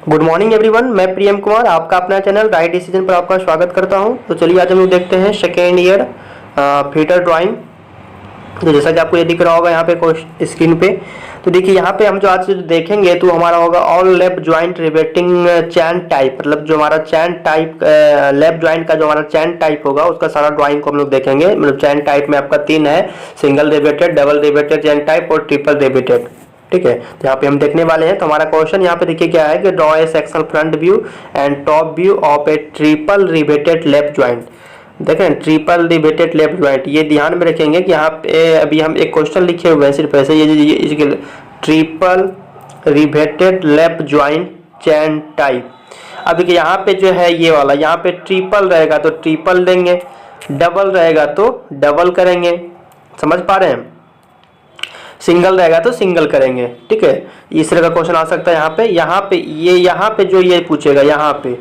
Good morning everyone, मैं प्रियम कुमार आपका अपना चैनल राइट डिसीजन पर आपका स्वागत करता हूं। तो चलिए आज हम लोग देखते हैं सेकेंड ईयर थिएटर ड्राइंग। तो जैसा कि आपको ये दिख रहा होगा यहाँ पे स्क्रीन पे, तो देखिए यहाँ पे हम जो आज देखेंगे तो हमारा होगा ऑल लेफ्ट ज्वाइंट रिवेटिंग चैन टाइप। मतलब जो हमारा चैन टाइप लेफ्ट ज्वाइंट का जो हमारा चैन टाइप होगा उसका सारा ड्राइंग को हम लोग देखेंगे। मतलब चैन टाइप में आपका 3 है, सिंगल रिवेटेड, डबल रिवेटेड चैन टाइप और ट्रिपल रिवेटेड। ठीक है, तो यहाँ पे हम देखने वाले हैं। तो हमारा क्वेश्चन यहाँ पे देखिए क्या है कि draw a sectional front view and top view of A triple riveted left joint. देखें, ट्रिपल रिवेटेड लेफ्ट ज्वाइंट, ये ध्यान में रखेंगे कि यहाँ पे अभी हम एक क्वेश्चन लिखे हुए हैं सिर्फ ऐसे, ये ट्रिपल रिवेटेड लेफ्ट ज्वाइंट चैन टाइप। अब देखिए यहाँ पे जो है ये वाला, यहाँ पे ट्रिपल रहेगा तो ट्रिपल देंगे, डबल रहेगा तो डबल करेंगे। समझ पा रहे हैं? सिंगल रहेगा तो सिंगल करेंगे। ठीक है, इस तरह का क्वेश्चन आ सकता है यहाँ पे जो ये पूछेगा, यहाँ पे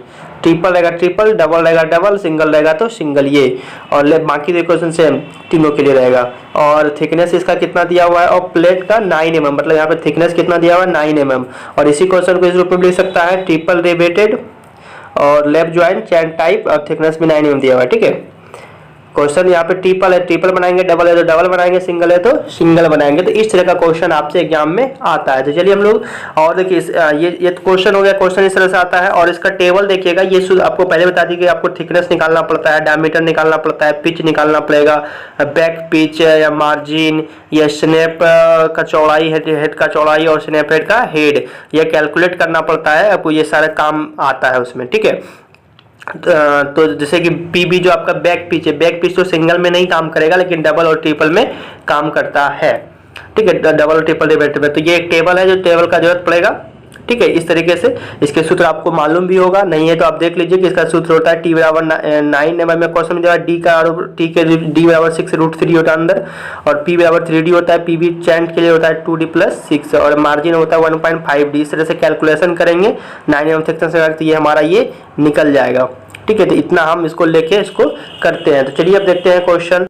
ट्रिपल रहेगा ट्रिपल, डबल रहेगा डबल, सिंगल रहेगा तो सिंगल, ये और बाकी दो क्वेश्चन सेम तीनों के लिए रहेगा। और थिकनेस इसका कितना दिया हुआ है, और प्लेट का 9 mm, मतलब यहाँ पे थिकनेस कितना दिया हुआ है 9 mm। और इसी क्वेश्चन को इस रूप में लिख सकता है ट्रिपल रिवेटेड और लेफ्ट ज्वाइंट चैन टाइप और थिकनेस भी 9 mm दिया हुआ है। ठीक है, क्वेश्चन यहाँ पे ट्रिपल है ट्रिपल बनाएंगे, डबल है तो डबल बनाएंगे, सिंगल है तो सिंगल बनाएंगे। तो इस तरह का क्वेश्चन आपसे एग्जाम में आता है। तो चलिए हम लोग और देखिए ये क्वेश्चन हो गया, क्वेश्चन इस तरह से आता है। और इसका टेबल देखिएगा, ये आपको पहले बता दी कि आपको थिकनेस निकालना पड़ता है, डायमीटर निकालना पड़ता है, पिच निकालना पड़ेगा, बैक पिच या मार्जिन या स्नैप का चौड़ाई, हेड का चौड़ाई और स्नैप हेड का हेड, यह कैलकुलेट करना पड़ता है आपको, ये सारा काम आता है उसमें। ठीक है, तो जैसे कि पीबी जो आपका बैक पिच है, बैक पिच तो सिंगल में नहीं काम करेगा लेकिन डबल और ट्रिपल में काम करता है। ठीक है, डबल और ट्रिपल रिवेटेड में, तो ये एक टेबल है जो टेबल का जरूरत पड़ेगा। ठीक है, इस तरीके से इसके सूत्र आपको मालूम भी होगा, नहीं है तो आप देख लीजिए कि इसका सूत्र होता है टी बराबर 9 mm में क्वेश्चन में जो है डी का टी के डी बराबर 6√3 होता है अंदर, और पी बराबर 3d होता है, पी बी चैन के लिए होता है 2d + 6 और मार्जिन होता है 1.5d। इस तरह से कैलकुलेशन करेंगे 9 mm थिकनेस से, तो ये हमारा ये निकल जाएगा। ठीक है, तो इतना हम इसको लेके इसको करते हैं। तो चलिए अब देखते हैं क्वेश्चन।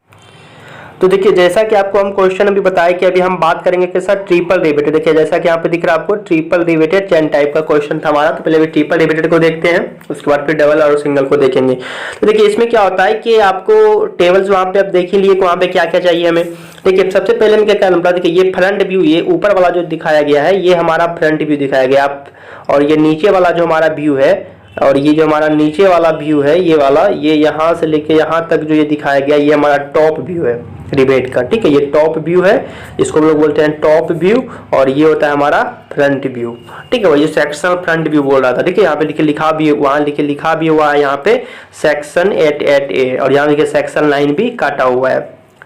तो देखिए जैसा कि आपको हम क्वेश्चन अभी बताए कि अभी हम बात करेंगे कैसा ट्रिपल रिवेटेड। देखिए जैसा कि यहाँ पे दिख रहा है आपको ट्रिपल रिवेटेड चैन टाइप का क्वेश्चन था हमारा। तो पहले अभी ट्रिपल रिवेटेड को देखते हैं, उसके बाद फिर डबल और सिंगल को देखेंगे। तो देखिए इसमें क्या होता है कि आपको टेबल्स वहाँ पे आप देख ही लिए कि वहाँ पे क्या क्या चाहिए हमें। देखिए सबसे पहले हम क्या करना, देखिए ये फ्रंट व्यू, ये ऊपर वाला जो दिखाया गया है ये हमारा फ्रंट व्यू दिखाया गया आप, और ये नीचे वाला जो हमारा व्यू है, और ये जो हमारा नीचे वाला व्यू है ये वाला, ये यहाँ से लेके यहाँ तक जो ये दिखाया गया ये हमारा टॉप व्यू है रिवेट का। ठीक है, ये टॉप व्यू है, इसको हम लोग बोलते हैं टॉप व्यू, और ये होता है हमारा फ्रंट व्यू। ठीक है, वही सेक्शनल फ्रंट व्यू बोल रहा था। देखिए यहाँ पे लिखा भी, वहाँ लिखा भी हुआ है यहाँ पे सेक्शन 8A, और यहाँ देखिए सेक्शन लाइन भी काटा हुआ है।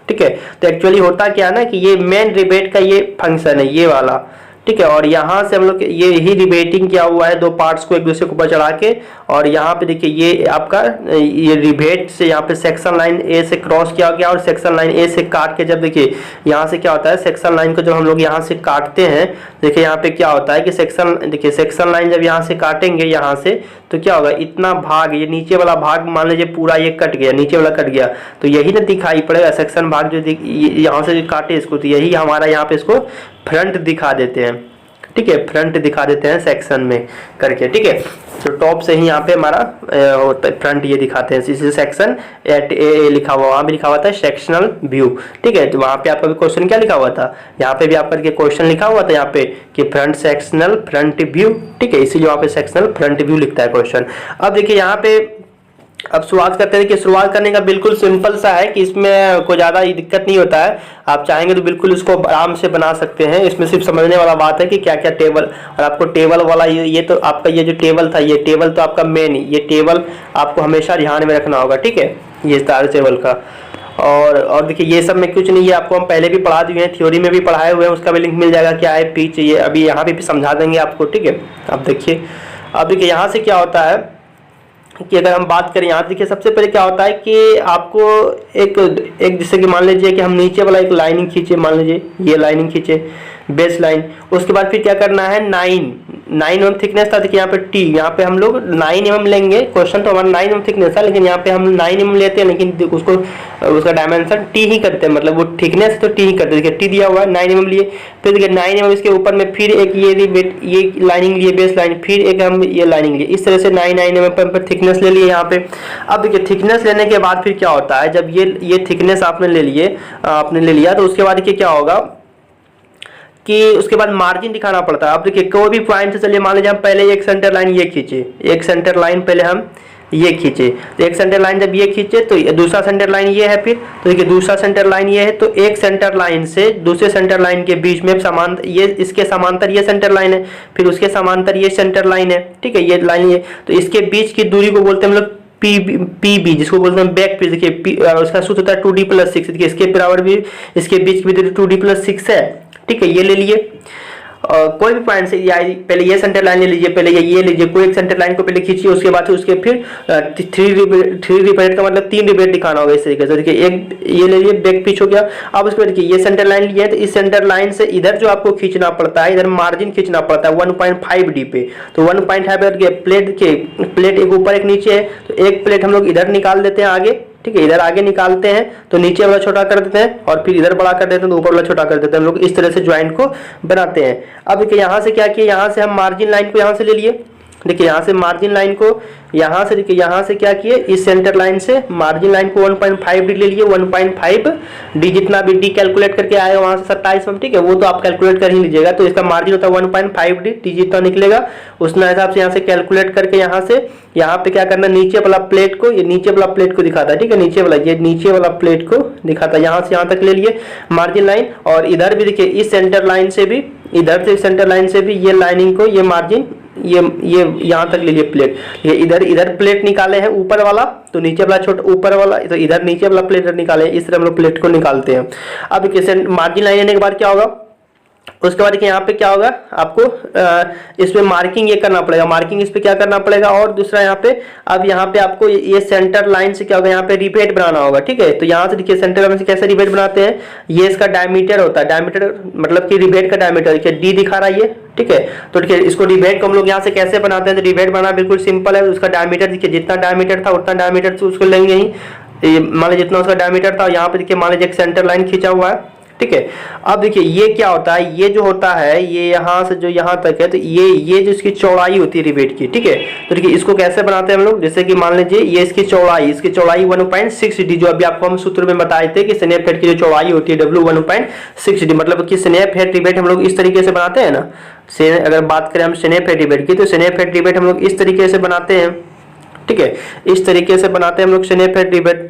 ठीक है, तो एक्चुअली होता क्या है ना कि ये मेन रिवेट का ये फंक्शन है ये वाला। ठीक है, और यहाँ से हम लोग ये ही रिवेटिंग किया हुआ है, दो पार्ट्स को एक दूसरे के ऊपर चढ़ा के, और यहाँ पे देखिए ये आपका ये रिवेट से यहाँ पे सेक्शन लाइन ए से क्रॉस किया गया, और सेक्शन लाइन ए से काट के जब देखिए यहाँ से क्या होता है, सेक्शन लाइन को जब हम लोग यहाँ से काटते हैं, देखिए यहाँ पे क्या होता है कि सेक्शन लाइन जब यहाँ से काटेंगे यहाँ से, तो क्या होगा, इतना भाग, ये नीचे वाला भाग मान लीजिए पूरा ये कट गया, नीचे वाला कट गया, तो यही ना दिखाई पड़ेगा सेक्शन भाग जो यहाँ से काटे इसको, तो यही हमारा यहाँ पे इसको फ्रंट दिखा देते हैं। ठीक है, फ्रंट दिखा देते हैं सेक्शन में करके। ठीक है, तो टॉप से ही यहाँ पे हमारा फ्रंट ये दिखाते हैं, इसी सेक्शन 8A लिखा हुआ, वहाँ भी लिखा हुआ था सेक्शनल व्यू। ठीक है, तो वहाँ पे आपका क्वेश्चन क्या लिखा हुआ था, यहाँ पे भी आपका क्वेश्चन लिखा हुआ था यहाँ पे कि फ्रंट सेक्शनल फ्रंट व्यू। ठीक है, इसीलिए वहाँ पे सेक्शनल फ्रंट व्यू लिखता है क्वेश्चन। अब देखिए यहाँ पे अब शुरुआत करते हैं कि शुरुआत करने का बिल्कुल सिंपल सा है कि इसमें कोई ज़्यादा दिक्कत नहीं होता है, आप चाहेंगे तो बिल्कुल इसको आराम से बना सकते हैं। इसमें सिर्फ समझने वाला बात है कि क्या क्या टेबल, और आपको टेबल वाला ये तो आपका ये जो टेबल था, ये टेबल तो आपका मेन, ये टेबल आपको हमेशा ध्यान में रखना होगा। ठीक है, ये सारे टेबल का, और देखिए ये सब में कुछ नहीं है, आपको हम पहले भी पढ़ा दिए हैं, थ्योरी में भी पढ़ाए हुए हैं, उसका भी लिंक मिल जाएगा क्या है पिच, ये अभी यहाँ पे भी समझा देंगे आपको। ठीक है, अब देखिए यहाँ से क्या होता है कि अगर हम बात करें यहाँ देखिए सबसे पहले क्या होता है कि आपको एक जैसे कि मान लीजिए कि हम नीचे वाला एक लाइनिंग खींचे, मान लीजिए ये लाइनिंग खींचे बेस लाइन, उसके बाद फिर क्या करना है 9 mm थिकनेस था। देखिए यहाँ पे टी, यहाँ पे हम लोग 9 mm लेंगे। क्वेश्चन तो हमारा 9 mm थिकनेस था, लेकिन यहाँ पे हम 9 mm लेते हैं, लेकिन उसको उसका डायमेंशन टी ही करते हैं, मतलब वो थिकनेस तो टी ही करते हैं। देखिए टी दिया हुआ है 9 mm लिए, फिर देखिए 9 mm इसके ऊपर में फिर एक ये लाइनिंग लिए, बेस लाइन, फिर एक हम ये लाइनिंग लिए, इस तरह से 9 mm पर थिकनेस ले लिए यहाँ पे। अब देखिए थिकनेस लेने के बाद फिर क्या होता है, जब ये थिकनेस आपने ले लिया तो उसके बाद देखिए क्या होगा कि उसके बाद मार्जिन दिखाना पड़ता है। अब देखिए कोई भी पॉइंट से, चलिए मान लीजिए हम पहले एक सेंटर लाइन ये खींचे, एक सेंटर लाइन पहले हम ये खींचे, तो एक सेंटर लाइन जब ये खींचे तो दूसरा सेंटर लाइन ये है, फिर तो देखिए दूसरा सेंटर लाइन ये है, तो एक सेंटर लाइन से दूसरे सेंटर लाइन के बीच में समांतर, ये इसके समांतर ये सेंटर लाइन है, फिर उसके समांतर ये सेंटर लाइन है, ठीक है, ये लाइन ये, तो इसके बीच की दूरी को बोलते हैं हम लोग पी जिसको बोलते हैं बैक पीस। देखिए उसका सूत्र होता है 2d+6, देखिए इसके बराबर भी, इसके बीच की भी 2d+6 है, ठीक है, ये ले लिए। कोई भी पॉइंट से पहले ये सेंटर लाइन ले लीजिए, पहले ये लीजिए, कोई एक सेंटर लाइन को पहले खींचिए, उसके बाद उसके फिर 3 रिपीट का मतलब 3 रिपीट दिखाना होगा इस तरीके से। देखिए एक ये ले लिए, बैक पिच हो गया। अब उसके बाद देखिए ये सेंटर लाइन लिया है, तो इस सेंटर लाइन से इधर जो आपको खींचना पड़ता है, इधर मार्जिन खींचना पड़ता है 1.5d पे, तो 1.5 प्लेट एक ऊपर एक नीचे है, तो एक प्लेट हम लोग इधर निकाल देते हैं आगे, ठीक है, इधर आगे निकालते हैं तो नीचे वाला छोटा कर देते हैं, और फिर इधर बड़ा कर देते हैं तो ऊपर वाला छोटा कर देते हैं। हम लोग इस तरह से ज्वाइंट को बनाते हैं। अब देखिए यहाँ से क्या किया, यहाँ से हम मार्जिन लाइन को यहाँ से ले लिए, देखिए यहाँ से मार्जिन लाइन को यहाँ से, देखिए यहाँ से क्या किए, इस सेंटर लाइन से मार्जिन लाइन को 1.5d ले लिए। 1.5d जितना भी डी कैलकुलेट करके आएगा वहां से 27 में, ठीक है, वो तो आप कैलकुलेट कर ही लीजिएगा। तो इसका मार्जिन होता है 1.5d, डी जितना निकलेगा उतना हिसाब से यहाँ से कैलकुलेट करके यहाँ पे क्या करना, नीचे वाला प्लेट को, ये नीचे वाला प्लेट को दिखाता है, ठीक है, नीचे वाला प्लेट को दिखाता है, यहाँ से यहाँ तक ले लिए मार्जिन लाइन। और इधर भी देखिए इस सेंटर लाइन से भी, इधर से सेंटर लाइन से भी ये लाइनिंग को, ये मार्जिन, ये यहाँ तक ले लिए प्लेट, ये इधर प्लेट निकाले हैं ऊपर वाला, तो नीचे वाला छोटा ऊपर वाला, तो इधर नीचे वाला प्लेट निकाले, इस तरह हम लोग प्लेट को निकालते हैं। अब मार्जिन लाइन लेने के बाद क्या होगा, उसके बाद देखिए यहाँ पे क्या होगा, आपको इस पे मार्किंग ये करना पड़ेगा, मार्किंग इस पे क्या करना पड़ेगा। और दूसरा यहाँ पे, अब यहाँ पे आपको ये सेंटर लाइन से क्या होगा, यहाँ पे रिवेट बनाना होगा, ठीक है। तो यहाँ से देखिए सेंटर लाइन से कैसे रिवेट बनाते हैं, ये इसका डायमीटर होता है, डायमीटर मतलब कि रिवेट का डायमीटर, देखिए डी दिखा रहा है ये, ठीक है। तो देखिए इसको रिवेट को हम लोग यहाँ से कैसे बनाते हैं, तो रिवेट बनाना बिल्कुल सिंपल है। उसका डायमीटर देखिए जितना डायमीटर था उतना डायमीटर से उसको लेंगे ही, मान लीजिए जितना उसका डायमीटर था, यहाँ पे देखिए मान लीजिए एक सेंटर लाइन खींचा हुआ है, ठीक है। अब देखिए ये क्या होता है, ये जो होता है ये यहाँ से जो यहाँ तक है, तो ये जो इसकी चौड़ाई होती है रिवेट की, ठीक है। तो देखिए इसको कैसे बनाते हैं हम लोग, जैसे कि मान लीजिए ये इसकी चौड़ाई 1.6d, जो अभी आपको हम सूत्र में बताए थे कि स्नैप हेड की जो चौड़ाई होती है W 1.6d, मतलब कि स्नैप हेड रिवेट हम लोग इस तरीके से बनाते हैं ना। अगर बात करें हम स्नैप हेड रिवेट की, तो स्नैप हेड रिवेट हम लोग इस तरीके से बनाते हैं, ठीक है, इस तरीके से बनाते हैं हम लोग स्नैप हेड रिवेट,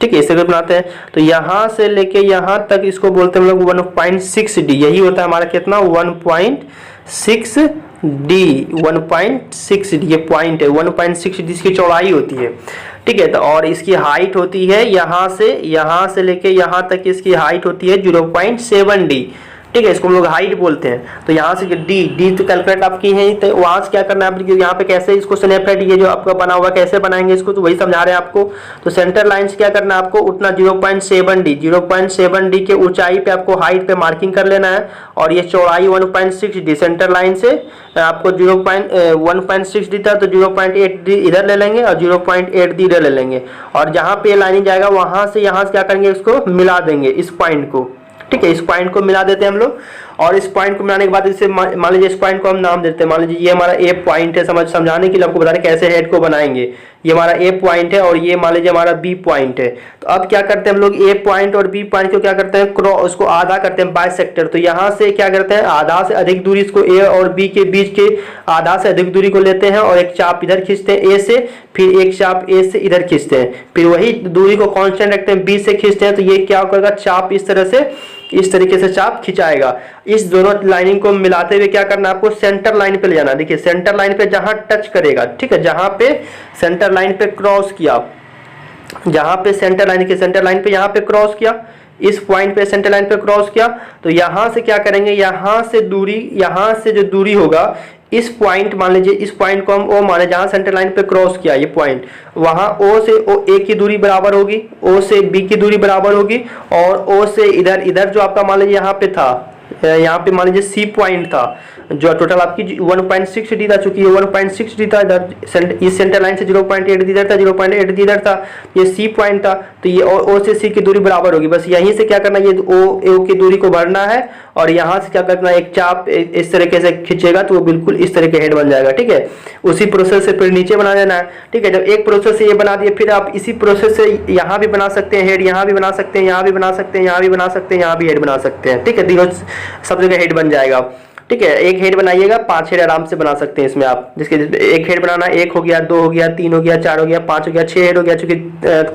ठीक है, इस तरह बनाते हैं। तो यहाँ से लेके यहाँ तक इसको बोलते हैं हम लोग 1.6d, यही होता है हमारा कितना 1.6d, ये पॉइंट है 1.6d इसकी चौड़ाई होती है, ठीक है। तो और इसकी हाइट होती है यहाँ से लेके यहाँ तक इसकी हाइट होती है 0.7d, ठीक है, इसको हम लोग हाइट बोलते हैं। तो यहाँ से डी तो कैलकुलेट आपकी है, तो वहां से क्या करना है आपको, यहाँ पे कैसे इसको स्नैप हेड ये जो आपका बना हुआ कैसे बनाएंगे इसको, तो वही समझा रहे हैं आपको। तो सेंटर लाइन से क्या करना है आपको, उतना 0.7d के ऊंचाई पे आपको हाइट पे मार्किंग कर लेना है, और ये चौड़ाई 1.6d, सेंटर लाइन से आपको 1.6d था तो 0.8d इधर ले लेंगे और 0.8d इधर ले लेंगे, और जहाँ पे लाइनिंग जाएगा वहां से यहाँ से क्या करेंगे, इसको मिला देंगे इस पॉइंट को, ठीक है, इस पॉइंट को मिला देते हैं हम लोग। और इस पॉइंट को मिलाने के बाद इसे मान लीजिए इस पॉइंट को हम नाम देते हैं, मान लीजिए ये हमारा ए पॉइंट है, समझाने के लिए आपको बता रहे कैसे हेड को बनाएंगे। ये हमारा ए पॉइंट है और ये मान लीजिए हमारा बी पॉइंट है। तो अब क्या करते हैं हम लोग, ए पॉइंट और बी पॉइंट को क्या करते हैं, उसको आधा करते हैं, बाइसेक्टर। तो यहाँ से क्या करते हैं, आधा से अधिक दूरी, इसको ए और बी के बीच के आधा से अधिक दूरी को लेते हैं और एक चाप इधर खींचते हैं ए से, फिर एक चाप ए से इधर खींचते हैं, फिर वही दूरी को कांस्टेंट रखते हैं, बी से खींचते हैं। तो ये क्या करेगा, चाप इस तरह से, इस तरीके से चाप खिंचाएगा। इस दोनों लाइनिंग को मिलाते हुए क्या करना है आपको, सेंटर लाइन पे ले जाना। देखिए सेंटर लाइन पे जहां टच करेगा, ठीक है, जहां पे सेंटर लाइन पे क्रॉस किया, जहां पे सेंटर लाइन के सेंटर लाइन पे यहाँ पे क्रॉस किया, इस पॉइंट पे सेंटर लाइन पे क्रॉस किया, तो यहां से क्या करेंगे, यहां से दूरी, यहां से जो दूरी होगा, इस पॉइंट मान लीजिए, इस पॉइंट को हम ओ माने, जहां सेंटर लाइन पे क्रॉस किया ये पॉइंट, वहां ओ से ओ ए की दूरी बराबर होगी, ओ से बी की दूरी बराबर होगी, और ओ से इधर जो आपका मान लीजिए यहाँ पे था, यहाँ पे मान लीजिए सी पॉइंट था, जो टोटल आपकी 1.6 डी था, चूंकि ये 1.6 डी था, इधर इस सेंटर लाइन से 0.8 डी इधर था, 0.8 डी इधर था, ये सी पॉइंट था, तो ये ओ से सी की दूरी बराबर होगी। बस यहीं से क्या करना, ये ओ की दूरी को भरना है और यहाँ से क्या करना, एक चाप इस तरीके से खींचेगा तो वो बिल्कुल इस तरह के हेड बन जाएगा। ठीक है, उसी प्रोसेस से फिर नीचे बना देना है। ठीक है, जब एक प्रोसेस से ये बना दिए, फिर आप इसी प्रोसेस से यहाँ भी बना सकते हैं हेड, यहाँ भी बना सकते हैं, यहाँ भी बना सकते हैं, यहाँ भी बना सकते हैं, यहाँ भी हेड बना सकते हैं। ठीक है, तीनों सब जगह हेड बन जाएगा। ठीक है, एक हेड बनाइएगा, 5 हेड आराम से बना सकते हैं इसमें आप। जिसके एक हेड बनाना, 1 हो गया, 2 हो गया, 3 हो गया, 4 हो गया, 5 हो गया, 6 हेड हो गया, चूंकि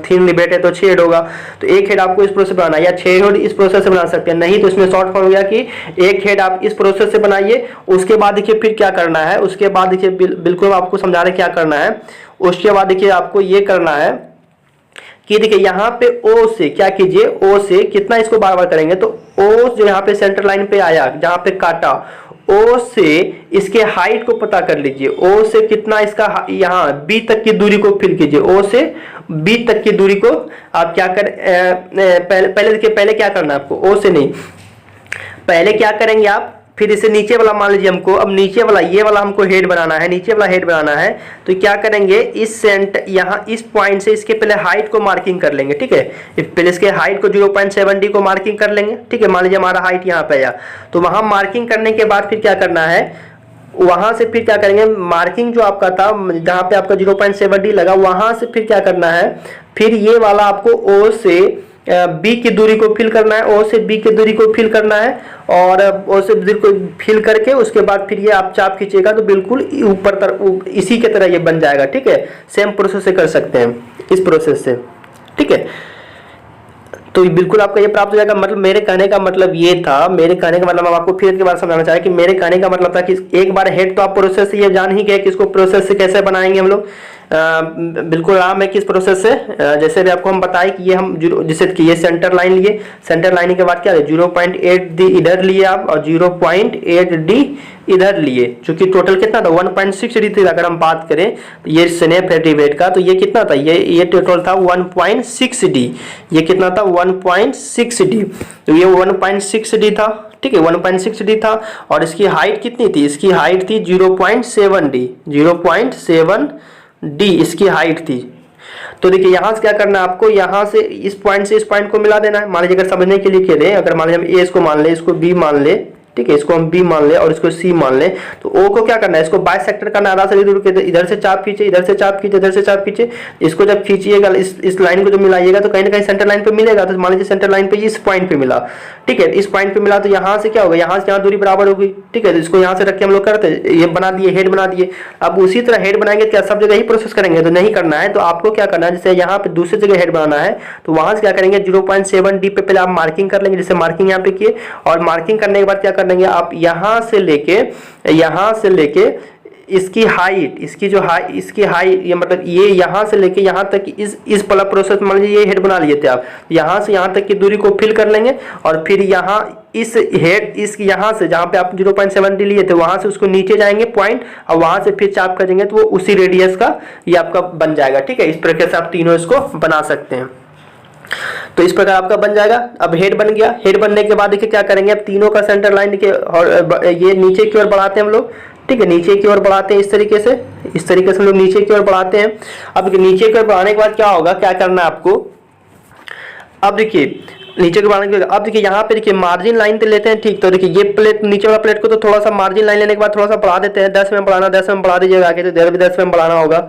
3 लिबेट है तो 6 हेड होगा, तो एक हेड आपको इस प्रोसेस से बनाना है, या 6 हेड इस प्रोसेस से बना सकते हैं। नहीं तो इसमें शॉर्ट फॉर्म हो गया कि एक हेड आप इस प्रोसेस से बनाइए, उसके बाद देखिए फिर क्या करना है, उसके बाद देखिए बिल्कुल आपको समझा रहे क्या करना है। उसके बाद देखिए आपको ये करना है कि देखिए यहाँ पे ओ से क्या कीजिए, ओ से कितना इसको बार बार करेंगे, तो ओ जो यहाँ पे सेंटर लाइन पे आया, जहाँ पे काटा, ओ से इसके हाइट को पता कर लीजिए। ओ से कितना इसका यहाँ बी तक की दूरी को फिल कीजिए। ओ से बी तक की दूरी को आप क्या कर पहले देखिए, पहले क्या करना है आपको, ओ से नहीं, पहले क्या करेंगे आप, फिर इसे नीचे वाला मान लीजिए हमको, अब नीचे वाला ये वाला हमको हेड बनाना है, नीचे वाला हेड बनाना है, तो क्या करेंगे, इस यहाँ इस पॉइंट से इसके पहले हाइट को मार्किंग कर लेंगे। ठीक है, पहले इसके हाइट को 0.7 डी को मार्किंग कर लेंगे। ठीक है, मान लीजिए हमारा हाइट यहाँ पे आया, तो वहां मार्किंग करने के बाद फिर क्या करना है, वहां से फिर क्या करेंगे, मार्किंग जो आपका था जहां पे आपका 0.7 डी लगा, वहां से फिर क्या करना है, फिर ये वाला आपको ओ से बी की दूरी को फिल करना है, ओ से बी की दूरी को फिल करना है, और ओ से दूरी को फिल करके उसके बाद फिर ये आप चाप खींचेगा तो बिल्कुल ऊपर तरफ इसी के तरह ये बन जाएगा। ठीक है, सेम प्रोसेस से कर सकते हैं इस प्रोसेस से। ठीक है, तो बिल्कुल आपका ये प्राप्त हो जाएगा। मतलब मेरे कहने का मतलब ये था, मेरे कहने का मतलब हम आपको फिर के बार समझाना चाहे कि मेरे कहने का मतलब था कि एक बार हेड तो आप प्रोसेस से ये जान ही गए कि इसको प्रोसेस से कैसे बनाएंगे हम लोग। बिल्कुल आराम है किस प्रोसेस से, जैसे भी आपको हम बताएं कि ये हम जैसे कि ये सेंटर लाइन लिए, सेंटर लाइन के बाद क्या है, 0.8 डी इधर लिए आप और 0.8 डी इधर लिए, चूंकि टोटल कितना था 1.6 डी थी। अगर हम बात करें तो ये स्नेप है डिबेट का, तो ये कितना था, ये टोटल था 1.6 डी, ये कितना था 1.6 डी, तो ये 1.6 डी था। ठीक है, 1.6 डी था, और इसकी हाइट कितनी थी, इसकी हाइट थी 0.7 डी, 0.7 डी इसकी हाइट थी। तो देखिए यहाँ से क्या करना है आपको, यहाँ से इस पॉइंट से इस पॉइंट को मिला देना है। मान लीजिए अगर समझने के लिए कह रहे हैं, अगर मान लीजिए हम ए इसको मान ले, इसको बी मान ले, ठीक है, इसको हम बी मान ले और इसको सी मान ले, तो ओ को क्या करना है, इसको बाइसेक्टर करना है, आधा से दूर के इधर से चाप खींचे, इधर से चाप खींचे, इधर से चाप खींचे, इसको जब खींचिएगा इस लाइन को जब मिलाइएगा तो कहीं ना कहीं सेंटर लाइन पे मिलेगा। तो मान लीजिए सेंटर लाइन पे इस पॉइंट पे मिला, ठीक है, इस पॉइंट पे मिला, तो यहाँ से क्या होगा, यहाँ से यहाँ दूरी बराबर होगी। ठीक है, तो इसको यहाँ से रख के हम लोग करते हैं, ये बना दिए, हेड बना दिए। अब उसी तरह हेड बनाएंगे, क्या सब जगह ही प्रोसेस करेंगे, तो नहीं करना है। तो आपको क्या करना है, जैसे यहाँ पे दूसरी जगह हेड बनाना है, तो वहां से क्या करेंगे, 0.7 डी पे पहले आप मार्किंग कर लेंगे, जैसे मार्किंग यहाँ पे किए, और मार्किंग करने के बाद क्या करेंगे आप, यहाँ से लेके इसकी हाइट, इसकी जो इसकी हाइट, ये मतलब ये यहाँ से लेके यहाँ तक इस वाला प्रोसेस, मान लीजिए ये हेड बना लिए थे आप, यहाँ से यहाँ तक की दूरी को फिल कर लेंगे, और फिर यहाँ इस हेड यहाँ से जहाँ पे आप 0.7 डी लिए थे वहां से उसको नीचे जाएंगे पॉइंट, और वहां से फिर चाप करेंगे तो वो उसी रेडियस का ये आपका बन जाएगा। ठीक है, इस प्रकार से आप तीनों इसको बना सकते हैं। तो इस प्रकार आपका बन जाएगा। अब हेड बन गया, हेड बनने के बाद देखिए क्या करेंगे, अब तीनों का सेंटर लाइन देखिए, और ये नीचे की ओर बढ़ाते हैं हम लोग। ठीक है, नीचे की ओर बढ़ाते हैं इस तरीके से हम लोग नीचे की ओर बढ़ाते हैं। अब नीचे की ओर बढ़ाने के बाद क्या होगा, क्या करना है आपको, अब देखिए नीचे के बढ़ाने के बाद अब देखिए यहाँ पे देखिए मार्जिन लाइन तो लेते हैं। ठीक, तो देखिए ये प्लेट, नीचे वाला प्लेट को तो थोड़ा सा मार्जिन लाइन लेने के बाद थोड़ा सा बढ़ा देते हैं, 10 में बढ़ाना, 10 में बढ़ा दीजिएगा आगे, तो इधर भी 10 में बढ़ाना होगा।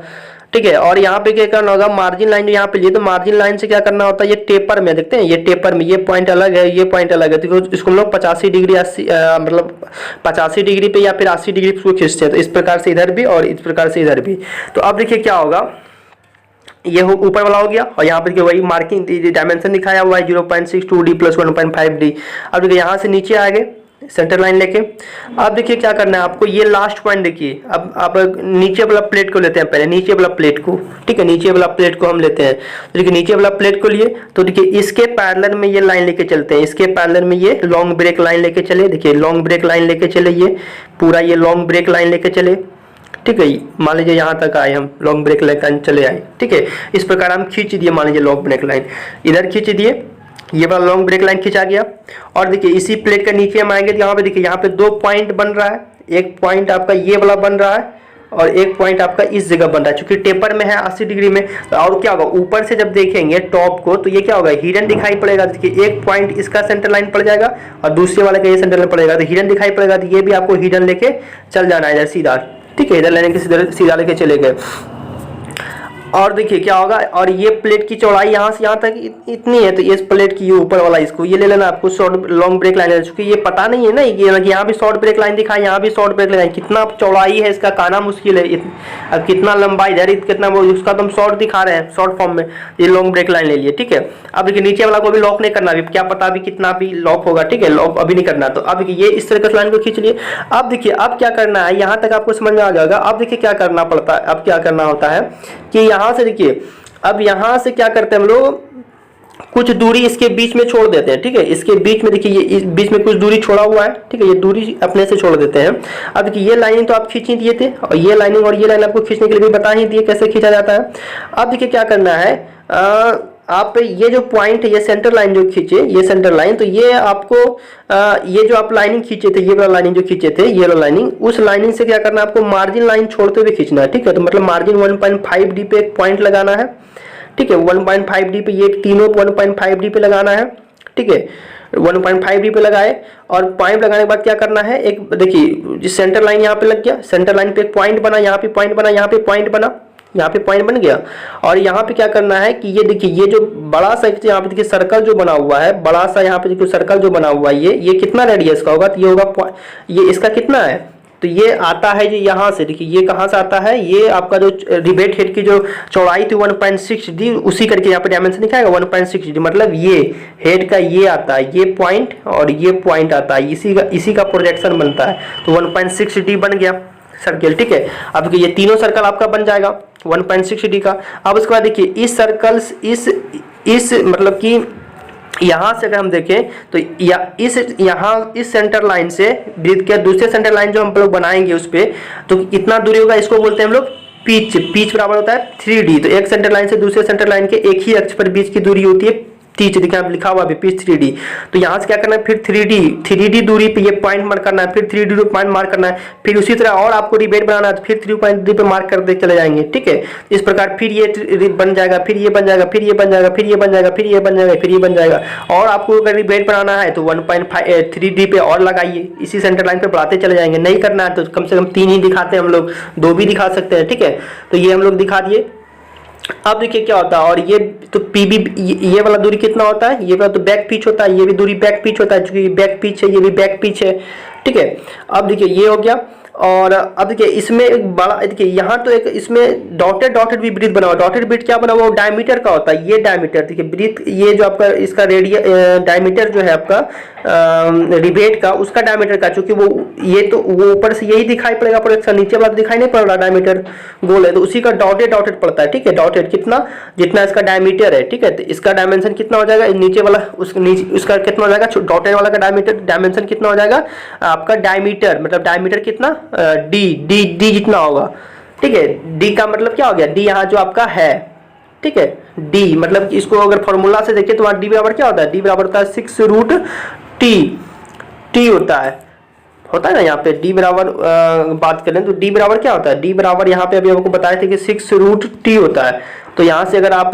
ठीक है, और यहाँ पे क्या करना होगा, मार्जिन लाइन यहाँ पे लिए, तो मार्जिन लाइन से क्या करना होता है, ये टेपर में देखते हैं, ये टेपर में ये पॉइंट अलग है, ये पॉइंट अलग है, तो इसको हम लोग 85 डिग्री 80 मतलब 85 डिग्री पे या फिर 80 डिग्री पे खींचते हैं। तो इस प्रकार से इधर भी और इस प्रकार से इधर भी। तो अब देखिए क्या होगा, ये ऊपर वाला हो गया, और यहाँ पे वही मार्किंग डायमेंशन दिखाया हुआ है 0.62 डी प्लस 1.5 डी। अब देखिए यहाँ से नीचे आ गए सेंटर लाइन लेके। अब देखिए क्या करना है आपको, ये लास्ट पॉइंट देखिए, अब आप नीचे वाला प्लेट को लेते हैं, पहले नीचे वाला प्लेट को। ठीक है, नीचे वाला प्लेट को हम लेते हैं, तो देखिए नीचे वाला प्लेट को लिए, तो देखिए इसके पैरेलल में ये लाइन लेके चलते हैं, इसके पैरेलल में ये लॉन्ग ब्रेक लाइन लेके चले। देखिए लॉन्ग ब्रेक लाइन लेके चले, ये पूरा ये लॉन्ग ब्रेक लाइन लेके चले। ठीक है, मान लीजिए यहाँ तक आए हम, लॉन्ग ब्रेक लाइन चले आए। ठीक है, इस प्रकार हम खींच दिए, मान लीजिए लॉन्ग ब्रेक लाइन इधर खींच दिए। ये वाला लॉन्ग ब्रेक लाइन खींचा गया। और देखिए इसी प्लेट के नीचे हम आएंगे तो यहाँ पे देखिए यहाँ पे 2 पॉइंट बन रहा है, एक पॉइंट आपका ये वाला बन रहा है और एक पॉइंट आपका इस जगह बन रहा है, क्योंकि टेपर में है 80 डिग्री में। और क्या होगा, ऊपर से जब देखेंगे टॉप को तो ये क्या होगा, हिडन दिखाई पड़ेगा। देखिए एक पॉइंट इसका सेंटर लाइन पड़ जाएगा और दूसरे वाले का ये सेंटर लाइन पड़ेगा, तो हिडन दिखाई पड़ेगा। तो ये भी आपको हिडन लेके चल जाना है इधर सीधा, ठीक है, इधर लेने के सीधा लेके चले गए। और देखिए क्या होगा, और ये प्लेट की चौड़ाई यहाँ से यहाँ तक इतनी है, तो इस प्लेट की ऊपर वाला इसको ये ले लेना आपको शॉर्ट लॉन्ग ब्रेक लाइन, क्योंकि ये पता नहीं है ना कि यहाँ भी शॉर्ट ब्रेक लाइन दिखा, यहाँ भी शॉर्ट ब्रेक लाइन, कितना चौड़ाई है इसका कहना मुश्किल है। अब कितना लंबाई इधर कितना वो, उसका तो हम शॉर्ट दिखा रहे हैं शॉर्ट फॉर्म में, ये लॉन्ग ब्रेक लाइन ले लिए, ठीक है। अब देखिए नीचे वाला को भी लॉक नहीं करना, अभी क्या पता अभी कितना भी लॉक होगा, ठीक है, लॉक अभी नहीं करना। तो अब देखिए ये इस तरह के लाइन को खींच लिए। अब देखिए अब क्या करना है, यहाँ तक आपको समझ में आ जाएगा। अब देखिए क्या करना पड़ता है, अब क्या करना होता है कि यहाँ से देखिए, अब यहां से क्या करते हैं हम लोग, कुछ दूरी इसके बीच में छोड़ देते हैं, ठीक है। इसके बीच में देखिए ये इस बीच में कुछ दूरी छोड़ा हुआ है, ठीक है, ये दूरी अपने से छोड़ देते हैं। अब देखिए ये लाइनिंग तो आप खींच ही दिए थे और ये लाइनिंग और ये लाइन आपको खींचने के लिए भी बता ही दिए कैसे खींचा जाता है। अब देखिए क्या करना है, आप ये जो पॉइंट है, ये सेंटर लाइन जो खींचे, ये सेंटर लाइन, तो ये आपको ये जो आप लाइनिंग खींचे थे, ये वाला लाइनिंग जो खींचे थे, ये वाला लाइनिंग, उस लाइनिंग से क्या करना है आपको, मार्जिन लाइन छोड़ते हुए खींचना है, ठीक है। तो मतलब मार्जिन 1.5D पे एक पॉइंट लगाना है, ठीक है, 1.5D पे, ये तीनों 1.5D पे लगाना है, ठीक है। 1.5D पे लगाए और पॉइंट लगाने के बाद क्या करना है, एक देखिए सेंटर लाइन यहाँ पे लग गया, सेंटर लाइन पे एक पॉइंट बना, यहाँ पे पॉइंट बना, यहाँ पे पॉइंट बना, यहाँ पे पॉइंट बन गया। और यहाँ पे क्या करना है कि ये देखिए ये जो बड़ा सा यहाँ पे देखिए सर्कल जो बना हुआ है, बड़ा सा यहाँ पे देखिए सर्कल जो बना हुआ है, ये कितना रेडियस का होगा, तो ये होगा, ये इसका कितना है, तो ये आता है जी यहाँ से, देखिए ये कहाँ से आता है, ये आपका जो रिवेट हेड की जो चौड़ाई थी 1.6D, उसी करके यहाँ पे डायमेंशन दिखाएगा 1.6D, मतलब ये हेड का ये आता है, ये पॉइंट और ये पॉइंट आता है, इसी का प्रोजेक्शन बनता है। तो 1.6D बन गया सर्कल, ठीक है। अब ये तीनों सर्कल आपका बन जाएगा 1.6D का। अब उसके बाद देखिए इस सर्कल इस मतलब कि यहाँ से अगर हम देखें तो इस सेंटर लाइन से ब्रीथ के दूसरे सेंटर लाइन जो हम लोग बनाएंगे उस पे, तो कितना दूरी होगा, इसको बोलते हैं हम लोग पिच बराबर होता है 3D। तो एक सेंटर लाइन से दूसरे सेंटर लाइन के एक ही अक्ष पर बीच की दूरी होती है तीच, देखिए लिखा हुआ है पिच 3D। तो यहाँ से क्या करना है, फिर 3D दूरी पे ये पॉइंट मार्क करना है, फिर 3D पॉइंट मार्क करना है, फिर उसी तरह और आपको रिवेट बनाना है तो फिर 3D पे मार्क करते चले जाएंगे, ठीक है। इस प्रकार फिर ये बन जाएगा, फिर ये बन जाएगा, फिर ये बन जाएगा, फिर ये बन जाएगा, फिर ये बन जाएगा, फिर ये बन जाएगा। और आपको अगर रिवेट बनाना है तो 1.3D पे और लगाइए, इसी सेंटर लाइन पे बढ़ाते चले जाएंगे। नहीं करना है तो कम से कम 3 ही दिखाते हैं हम लोग, 2 भी दिखा सकते हैं, ठीक है। तो ये हम लोग दिखा दिए। अब देखिए क्या होता है, और ये तो पीबी ये वाला दूरी कितना होता है, ये वाला तो बैक पिच होता है, ये भी दूरी बैक पिच होता है, क्योंकि बैक पिच है, ये भी बैक पिच है, ठीक है। अब देखिए ये हो गया। और अब देखिए इसमें एक बड़ा, देखिए यहाँ तो एक इसमें डॉटेड भी ब्रीथ बना हुआ, डॉटेड ब्रीथ क्या बना हुआ, वो डायमीटर का होता है, ये डायमीटर देखिए ब्रीथ, ये जो आपका इसका डायमीटर जो है आपका रिवेट का, उसका डायमीटर का, चूंकि वो ये तो वो ऊपर से यही दिखाई पड़ेगा, प्रोजेक्शन नीचे वाला दिखाई नहीं पड़ रहा, डायमीटर गोल है तो उसी का डॉटेड पड़ता है, ठीक है। डॉटेड कितना, जितना इसका डायमीटर है, ठीक है। तो इसका डायमेंशन कितना हो जाएगा, नीचे वाला उसका कितना हो जाएगा, डॉटेड वाला का डायमेंशन कितना हो जाएगा आपका, डायमीटर मतलब डायमीटर कितना, डी जितना होगा, ठीक है। डी का मतलब क्या हो गया, डी यहाँ जो आपका है, ठीक है, डी मतलब इसको अगर फॉर्मूला से देखें तो वहाँ डी बराबर क्या होता है, डी बराबर होता है 6√T होता है ना। यहाँ पे डी बराबर बात करें तो डी बराबर क्या होता है, डी बराबर यहाँ पे अभी आपको बताए थे कि 6√T होता है। तो यहाँ से अगर आप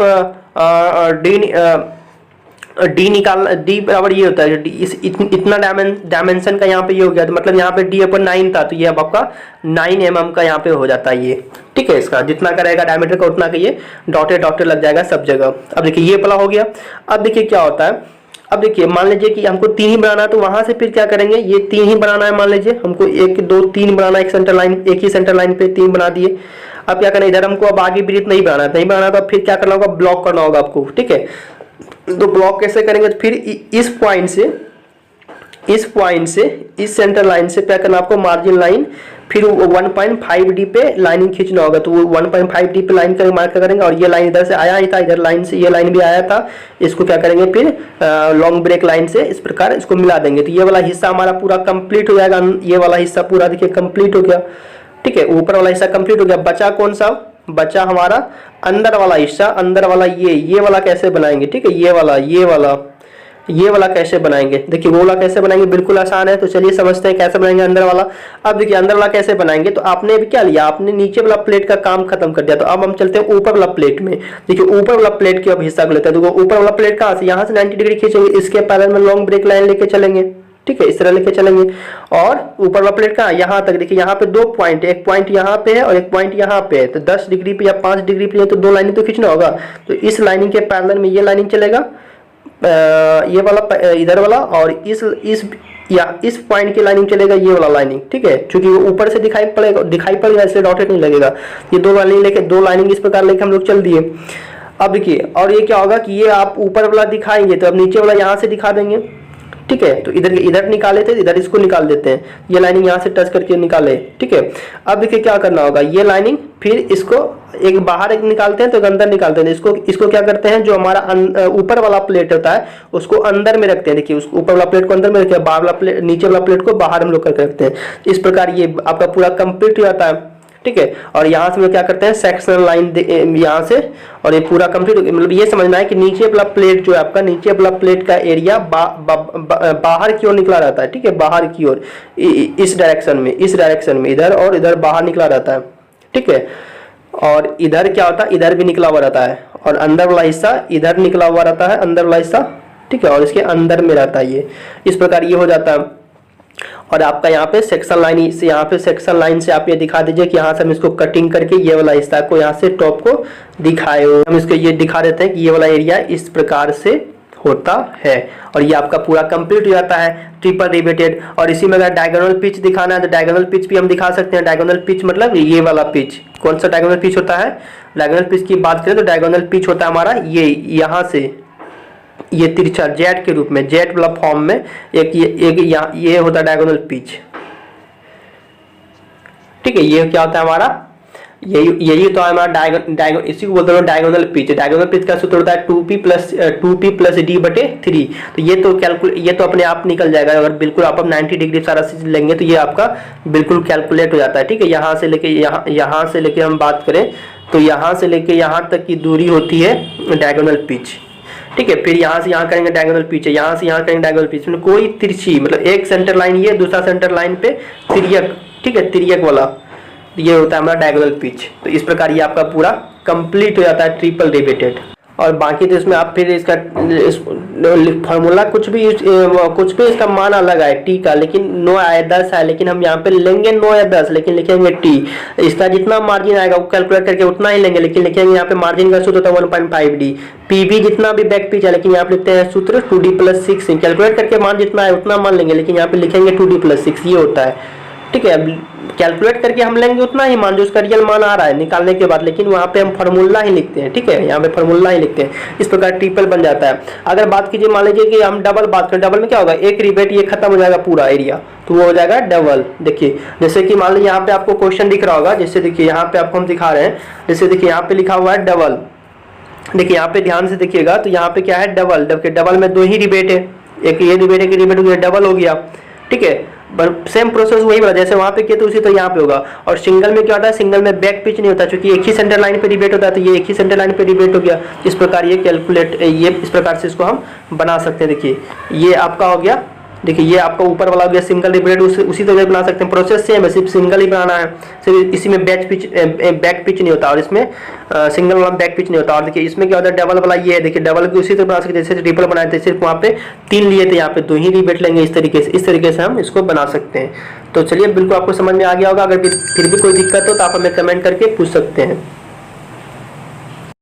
डी निकाल, डी बराबर ये होता है, इतना डायमेंशन का यहाँ पे ये हो गया, तो मतलब यहाँ पे डी अपन 9 था, तो ये अब आपका 9 mm का यहाँ पे हो जाता है ये, ठीक है। इसका जितना का रहेगा डायमीटर का उतना का ये डॉटेड लग जाएगा सब जगह। अब देखिए ये वाला हो गया। अब देखिए क्या होता है, अब देखिए मान लीजिए कि हमको 3 ही बनाना है, तो वहां से फिर क्या करेंगे, ये 3 ही बनाना है, मान लीजिए हमको 1 2 3 बनाना है, एक ही सेंटर लाइन पे 3 बना दिए। अब क्या करना, इधर हमको अब आगे ब्रीथ नहीं बनाना तो फिर क्या करना होगा, ब्लॉक करना होगा आपको, ठीक है। तो ब्लॉक कैसे करेंगे, तो फिर इस पॉइंट से इस सेंटर लाइन से क्या करना आपको, मार्जिन लाइन, फिर 1.5D पे लाइनिंग खींचना होगा। तो वो 1.5D पे लाइन कर मार्क करेंगे, और ये लाइन इधर से आया ही था, इधर लाइन से ये लाइन भी आया था, इसको क्या करेंगे फिर लॉन्ग ब्रेक लाइन से इस प्रकार इसको मिला देंगे। तो ये वाला हिस्सा हमारा पूरा कंप्लीट हो जाएगा, ये वाला हिस्सा पूरा देखिए कंप्लीट हो गया, ठीक है। ऊपर वाला हिस्सा कंप्लीट हो गया। बचा कौन सा, बचा हमारा अंदर वाला हिस्सा, अंदर वाला ये वाला कैसे बनाएंगे, ठीक है। ये वाला ये वाला कैसे बनाएंगे, देखिए वो वाला कैसे बनाएंगे, बिल्कुल आसान है। तो चलिए समझते हैं कैसे बनाएंगे अंदर वाला। अब देखिए अंदर वाला कैसे बनाएंगे, तो आपने अभी क्या लिया, आपने नीचे वाला प्लेट का काम खत्म कर दिया। तो अब हम चलते हैं ऊपर वाला प्लेट में। देखिए ऊपर वाला प्लेट के अब हिस्सा को लेते हैं। तो ऊपर वाला प्लेट कहाँ से, यहाँ से 90 डिग्री खींचेंगे, इसके पैरेलल में लॉन्ग ब्रेक लाइन लेके चलेंगे, ठीक है, इस तरह लेके चलेंगे। और ऊपर वाला प्लेट कहाँ, यहाँ तक। देखिए यहाँ पे 2 पॉइंट है, एक पॉइंट यहाँ पे है और एक पॉइंट यहाँ पे है। तो 10 डिग्री पे या 5 डिग्री पे है, तो 2 लाइनिंग तो खींचना होगा। तो इस लाइनिंग के पैरेलल में ये लाइनिंग चलेगा, ये वाला इधर वाला, और इस पॉइंट की लाइनिंग चलेगा ये वाला लाइनिंग, ठीक है। क्योंकि वो ऊपर से दिखाई पड़ेगा इसलिए डॉटेड नहीं लगेगा। ये 2 लाइनिंग लेके 2 लाइनिंग इस प्रकार लेके हम लोग चल दिए। अब देखिए और ये क्या होगा कि ये आप ऊपर वाला दिखाएंगे तो अब नीचे वाला यहाँ से दिखा देंगे, ठीक है। तो इधर निकाले थे, इधर इसको निकाल देते हैं, ये लाइनिंग यहाँ से टच करके निकाले, ठीक है। अब देखिए क्या करना होगा, ये लाइनिंग फिर इसको एक बाहर एक निकालते हैं तो एक अंदर निकालते हैं। इसको क्या करते हैं, जो हमारा ऊपर वाला प्लेट होता है उसको अंदर में रखते हैं। देखिए उस ऊपर वाला प्लेट को अंदर में रखते हैं, बाहर वाला प्लेट, नीचे वाला प्लेट को बाहर हम लोग करके रखते हैं। इस प्रकार ये आपका पूरा कंप्लीट हो जाता है, ठीक है। और यहाँ से हम लोग क्या करते हैं, सेक्शनल लाइन यहाँ से, और ये पूरा कंप्लीट, मतलब ये समझना है कि नीचे वाला प्लेट जो है आपका, नीचे वाला प्लेट का एरिया बाहर की ओर निकला रहता है, ठीक है, बाहर की ओर, इस डायरेक्शन में इधर और इधर बाहर निकला रहता है, ठीक है। और इधर क्या होता है, इधर भी निकला हुआ रहता है, और अंदर वाला हिस्सा इधर निकला हुआ रहता है, अंदर वाला हिस्सा, ठीक है, और इसके अंदर में रहता है ये, इस प्रकार ये हो जाता है। और आपका यहाँ पे सेक्शन लाइन से, यहाँ पे सेक्शन लाइन से आप ये दिखा दीजिए कि यहाँ से हम इसको कटिंग करके ये वाला हिस्सा को यहाँ से टॉप को दिखाए, हम इसको ये दिखा देते हैं कि ये वाला एरिया इस प्रकार से होता है। और ये आपका पूरा कंप्लीट हो जाता है ट्रिपल रिवेटेड। और इसी में अगर डायगोनल पिच दिखाना है तो डायगोनल पिच भी हम दिखा सकते हैं। डायगोनल पिच मतलब ये वाला पिच, कौन सा डायगोनल पिच होता है, डायगोनल पिच की बात करें तो डायगोनल पिच होता है हमारा ये, यहाँ से ये तिरछा जेट के रूप में, जेट वाला फॉर्म में एक ये होता है डायगोनल पिच, ठीक है। ये क्या होता है हमारा, यही तो हमारा डायगोनल, इसी को बोलते हैं डायगोनल पिच। डायगोनल पिच का सूत्र होता है 2p प्लस d/3। तो ये तो अपने आप निकल जाएगा। अगर बिल्कुल आप 90 डिग्री सारा चीज लेंगे तो ये आपका बिल्कुल कैलकुलेट हो जाता है, ठीक है। यहाँ से लेके हम बात करें तो यहाँ से लेके यहाँ तक की दूरी होती है डायगोनल पिच, ठीक है। फिर यहाँ से यहाँ करेंगे डायगोनल पिच, यहाँ से यहाँ करेंगे डायगोनल पिच, मतलब कोई तिरछी, मतलब एक सेंटर लाइन ये, दूसरा सेंटर लाइन पे तिर्यक, ठीक है, तिर्यक वाला, ये होता है हमारा डायगोनल पिच। तो इस प्रकार ये आपका पूरा कंप्लीट हो जाता है ट्रिपल रिवेटेड। और बाकी तो इसमें आप फिर इसका फार्मूला कुछ भी इसका मान अलग है टी का, लेकिन 9 या 10 है, लेकिन हम यहाँ पे लेंगे 9 या 10, लेकिन लिखेंगे टी। इसका जितना मार्जिन आएगा वो कैलकुलेट करके उतना ही लेंगे, लेकिन लिखेंगे यहाँ पे मार्जिन का सूत्र होता है 1.5d। पीवी जितना भी बैक पिच है, लेकिन यहाँ पे लिखते हैं सूत्र 2d+6, कैलकुलेट करके मान जितना है उतना मान लेंगे, लेकिन यहाँ पे लिखेंगे 2d+6, ये होता है, ठीक है। कैलकुलेट करके हम लेंगे उतना ही मान जो उसका रियल मान आ रहा है निकालने के बाद, लेकिन वहाँ पे हम फार्मूला ही लिखते हैं, ठीक है, यहाँ पे फार्मूला ही लिखते हैं। इस प्रकार ट्रिपल बन जाता है। अगर बात कीजिए, मान लीजिए कि हम डबल बात करें, डबल में क्या होगा, एक रिवेट ये खत्म हो जाएगा पूरा एरिया, तो वो हो जाएगा डबल। देखिए जैसे कि मान लीजिए यहाँ पे आपको क्वेश्चन दिख रहा होगा, जैसे देखिए यहाँ पे आपको हम दिखा रहे हैं, जैसे देखिए यहाँ पे लिखा हुआ है डबल। देखिए यहाँ पे ध्यान से देखिएगा तो यहाँ पे क्या है, डबल। डबल में 2 ही रिवेट है, एक ये रिवेट है, रिवेट हो गया, डबल हो गया, ठीक है। सेम प्रोसेस वही बना, जैसे वहाँ पे किया तो उसी तो यहाँ पे होगा। और सिंगल में क्या होता है, सिंगल में बैक पिच नहीं होता, क्योंकि एक ही सेंटर लाइन पे रिवेट होता है, तो ये एक ही सेंटर लाइन पे रिवेट हो गया। इस प्रकार ये इस प्रकार से इसको हम बना सकते हैं। देखिए ये आपका हो गया, देखिए ये आपका ऊपर वाला हो गया सिंगल रिवेट, उसी तरह बना सकते हैं। प्रोसेस सेम है, सिर्फ सिंगल ही बनाना है, सिर्फ इसी में बैक पिच नहीं होता और इसमें सिंगल वाला बैक पिच नहीं होता। और देखिए इसमें क्या होता है, डबल वाला ये है, देखिए डबल की उसी तरह बना सकते हैं जैसे ट्रिपल बनाए थे, सिर्फ वहाँ पे 3 लिए थे, यहाँ पे 2 ही रिवेट लेंगे। इस तरीके से हम इसको बना सकते हैं। तो चलिए बिल्कुल आपको समझ में आ गया होगा। अगर फिर भी कोई दिक्कत हो तो आप हमें कमेंट करके पूछ सकते हैं।